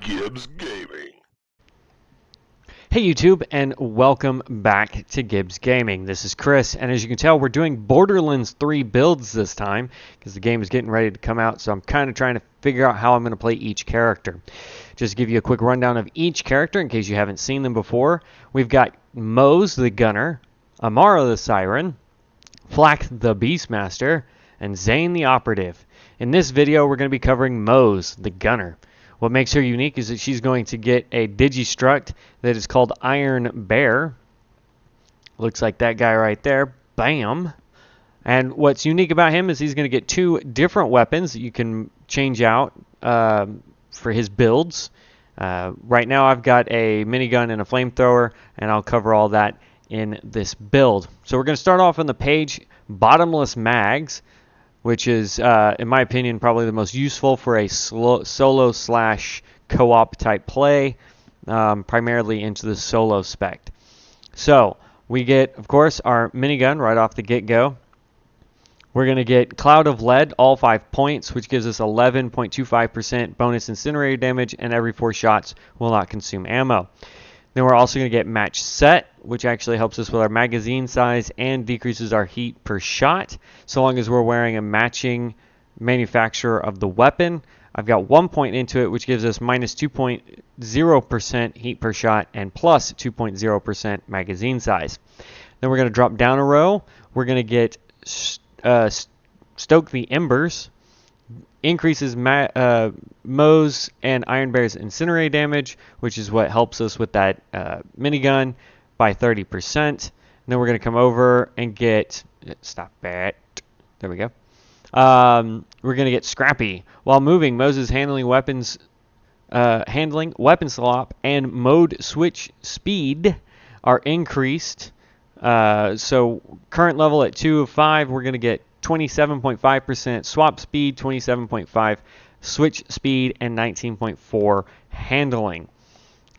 Gibbs Gaming. Hey YouTube, and welcome back to Gibbs Gaming. This is Chris, and as you can tell, we're doing Borderlands 3 builds this time because the game is getting ready to come out, so I'm kind of trying to figure out how I'm going to play each character. Just to give you a quick rundown of each character in case you haven't seen them before. We've got Moze the Gunner, Amara the Siren, Flack the Beastmaster, and Zane the Operative. In this video, we're going to be covering Moze the Gunner. What makes her unique is that she's going to get a Digistruct that is called Iron Bear. Looks like that guy right there. Bam! And what's unique about him is he's going to get two different weapons that you can change out for his builds. Right now I've got a minigun and a flamethrower, and I'll cover all that in this build. So we're going to start off on the page, Bottomless Mags, which is, in my opinion, probably the most useful for a solo slash co-op type play, primarily into the solo spec. So we get, of course, our minigun right off the get-go. We're going to get Cloud of Lead, all 5 points, which gives us 11.25% bonus incinerator damage, and every 4 shots will not consume ammo. Then we're also going to get Match Set, which actually helps us with our magazine size and decreases our heat per shot, so long as we're wearing a matching manufacturer of the weapon. I've got 1 point into it, which gives us minus 2.0% heat per shot and plus 2.0% magazine size. Then we're going to drop down a row. We're going to get Stoke the Embers. Increases Moze and Iron Bear's incinerator damage, which is what helps us with that minigun, by 30%. And then we're going to come over and get, stop it, there we go. We're going to get Scrappy. While moving, Moze's handling weapon slop and mode switch speed are increased. So current level at 2 of 5, we're going to get 27.5% swap speed, 27.5 switch speed, and 19.4 handling. And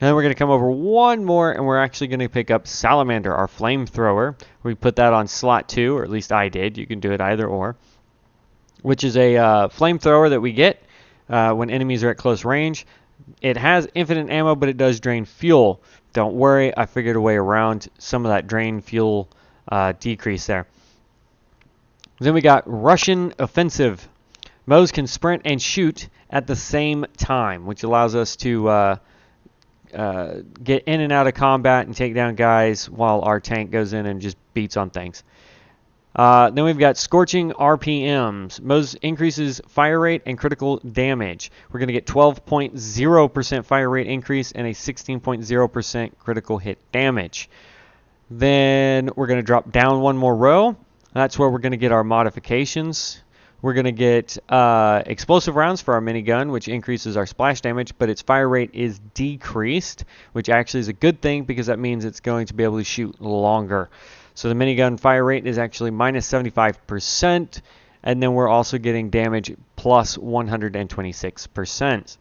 then we're going to come over one more, and we're actually going to pick up Salamander, our flamethrower. We put that on slot 2, or at least I did. You can do it either or. Which is a flamethrower that we get when enemies are at close range. It has infinite ammo, but it does drain fuel. Don't worry, I figured a way around some of that drain fuel decrease there. Then we got Russian Offensive. Moze can sprint and shoot at the same time, which allows us to get in and out of combat and take down guys while our tank goes in and just beats on things. Then we've got Scorching RPMs. Moze increases fire rate and critical damage. We're going to get 12.0% fire rate increase and a 16.0% critical hit damage. Then we're going to drop down one more row. That's where we're going to get our modifications. We're going to get explosive rounds for our minigun, which increases our splash damage, but its fire rate is decreased, which actually is a good thing because that means it's going to be able to shoot longer. So the minigun fire rate is actually minus 75%, and then we're also getting damage plus 126%.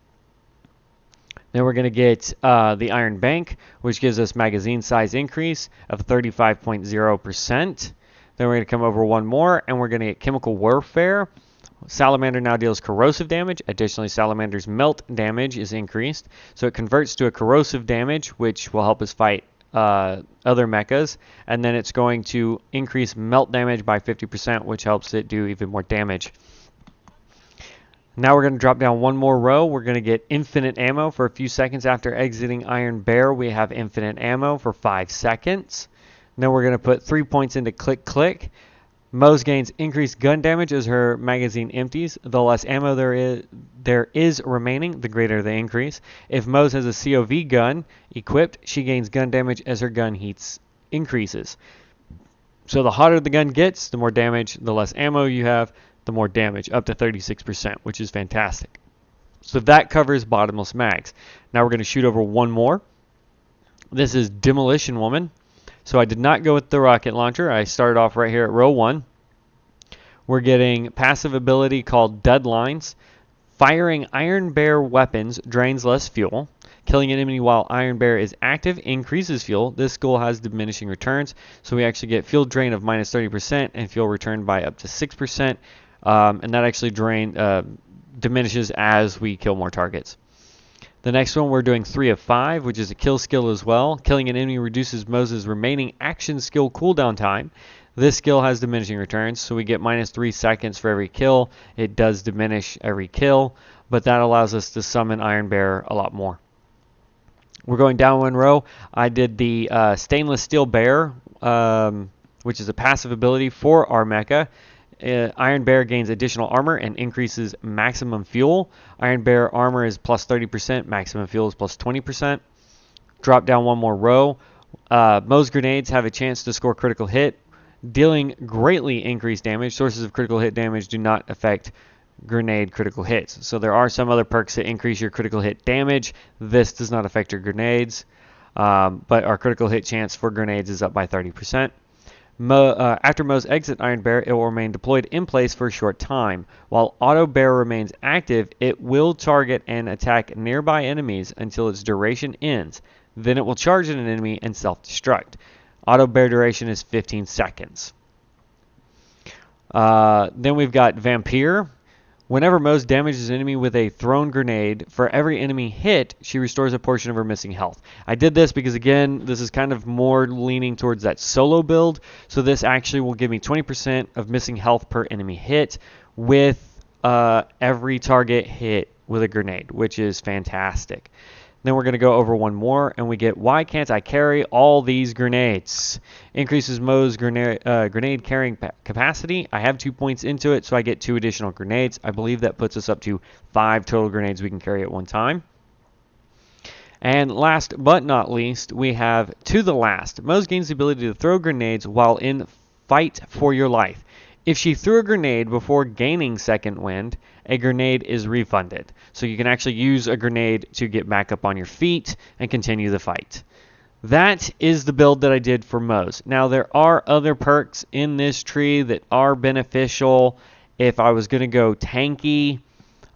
Then we're going to get the Iron Bank, which gives us magazine size increase of 35.0%. Then we're going to come over one more, and we're going to get Chemical Warfare. Salamander now deals corrosive damage. Additionally, Salamander's melt damage is increased. So it converts to a corrosive damage, which will help us fight other mechas. And then it's going to increase melt damage by 50%, which helps it do even more damage. Now we're going to drop down one more row. We're going to get infinite ammo for a few seconds after exiting Iron Bear. We have infinite ammo for 5 seconds. Then we're going to put 3 points into Click Click. Moze gains increased gun damage as her magazine empties. The less ammo there is remaining, the greater the increase. If Moze has a COV gun equipped, she gains gun damage as her gun heats increases. So the hotter the gun gets, the more damage. The less ammo you have, the more damage, up to 36%, which is fantastic. So that covers Bottomless Mags. Now we're going to shoot over one more. This is Demolition Woman. So I did not go with the rocket launcher. I started off right here at row 1. We're getting passive ability called Deadlines. Firing Iron Bear weapons drains less fuel. Killing an enemy while Iron Bear is active increases fuel. This skill has diminishing returns, so we actually get fuel drain of minus 30% and fuel return by up to 6%. And that actually diminishes as we kill more targets. The next one, we're doing 3 of 5, which is a kill skill as well. Killing an enemy reduces Moze's remaining action skill cooldown time. This skill has diminishing returns, so we get minus 3 seconds for every kill. It does diminish every kill, but that allows us to summon Iron Bear a lot more. We're going down one row. I did the Stainless Steel Bear, which is a passive ability for our mecha. Iron Bear gains additional armor and increases maximum fuel. Iron Bear armor is plus 30%, maximum fuel is plus 20%. Drop down one more row. Moze grenades have a chance to score critical hit, dealing greatly increased damage. Sources of critical hit damage do not affect grenade critical hits. So there are some other perks that increase your critical hit damage. This does not affect your grenades, but our critical hit chance for grenades is up by 30%. After Moze exits Iron Bear, it will remain deployed in place for a short time. While Auto Bear remains active, it will target and attack nearby enemies until its duration ends. Then it will charge at an enemy and self-destruct. Auto Bear duration is 15 seconds. Then we've got Vampire. Whenever Moze damages an enemy with a thrown grenade, for every enemy hit, she restores a portion of her missing health. I did this because, again, this is kind of more leaning towards that solo build, so this actually will give me 20% of missing health per enemy hit with every target hit with a grenade, which is fantastic. Then we're going to go over one more, and we get, why can't I carry all these grenades? Increases Moze grenade carrying capacity. I have 2 points into it, so I get 2 additional grenades. I believe that puts us up to 5 total grenades we can carry at one time. And last but not least, we have To the Last. Moze gains the ability to throw grenades while in fight for your life. If she threw a grenade before gaining second wind, a grenade is refunded. So you can actually use a grenade to get back up on your feet and continue the fight. That is the build that I did for Moze. Now, there are other perks in this tree that are beneficial if I was going to go tanky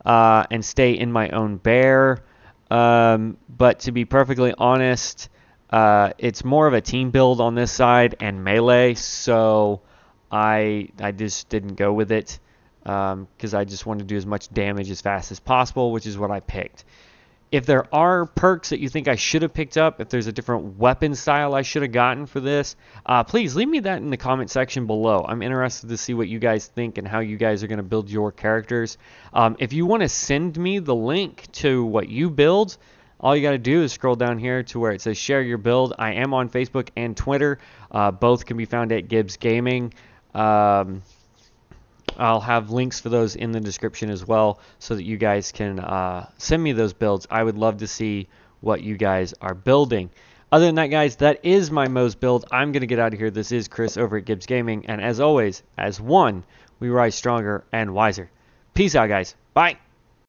and stay in my own bear. But to be perfectly honest, it's more of a team build on this side and melee, so I just didn't go with it because I just wanted to do as much damage as fast as possible, which is what I picked. If there are perks that you think I should have picked up, if there's a different weapon style I should have gotten for this, please leave me that in the comment section below. I'm interested to see what you guys think and how you guys are going to build your characters. If you want to send me the link to what you build, all you got to do is scroll down here to where it says share your build. I am on Facebook and Twitter. Both can be found at g.i.bs Gaming. I'll have links for those in the description as well so that you guys can send me those builds. I would love to see what you guys are building. Other than that, guys, that is my Moze build. I'm going to get out of here. This is Chris over at g.i.bs Gaming. And as always, as one, we rise stronger and wiser. Peace out, guys. Bye.